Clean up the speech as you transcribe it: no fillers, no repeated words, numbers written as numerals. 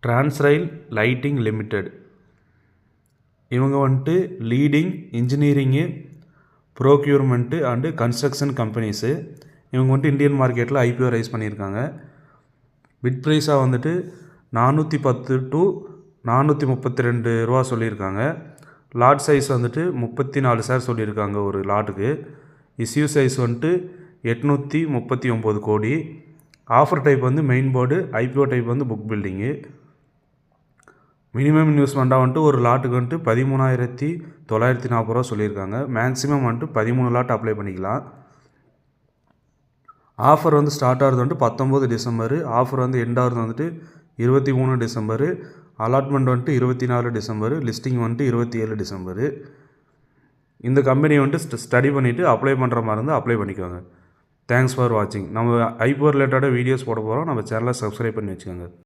டிரான்ஸ்ரைல் lighting limited. இவங்க வந்துட்டு leading engineering, procurement and construction companies. இவங்க வந்துட்டு இந்தியன் மார்க்கெட்டில் ஐபிஓ ரைஸ் பண்ணியிருக்காங்க. பிட் ப்ரைஸாக வந்துட்டு 410 to 432 ரூபா சொல்லியிருக்காங்க. லாட் சைஸ் வந்துட்டு 34 ஷேர் சொல்லியிருக்காங்க ஒரு லாட்டுக்கு. இஸ்யூ சைஸ் வந்துட்டு 839 கோடி. ஆஃபர் டைப் வந்து மெயின் போர்டு, ஐபிஓ டைப் வந்து புக் பில்டிங்கு. மினிமம் இன்வெஸ்ட்மெண்ட்டாக வந்துட்டு ஒரு லாட்டுக்கு வந்துட்டு 13,940 ரூபா சொல்லியிருக்காங்க. மேக்ஸிமம் வந்துட்டு 13 லாட் அப்ளை பண்ணிக்கலாம். ஆஃபர் வந்து ஸ்டார்ட் ஆகிறது வந்துட்டு 19 டிசம்பர். ஆஃபர் வந்து எண்ட் ஆகிறது வந்துட்டு 23 டிசம்பர். அலாட்மெண்ட் வந்துட்டு 24 டிசம்பர். லிஸ்டிங் வந்துட்டு 27 டிசம்பர். இந்த கம்பெனி வந்துட்டு ஸ்டடி பண்ணிவிட்டு அப்ளை பண்ணுற மாதிரி இருந்தால் அப்ளை பண்ணிக்கோங்க. தேங்க்ஸ் ஃபார் வாட்சிங். நம்ம ஐபிஓ ரிலேட்டடாக வீடியோஸ் போட போகிறோம். நம்ம சேனலை சப்ஸ்கிரைப் பண்ணி வச்சுக்கோங்க.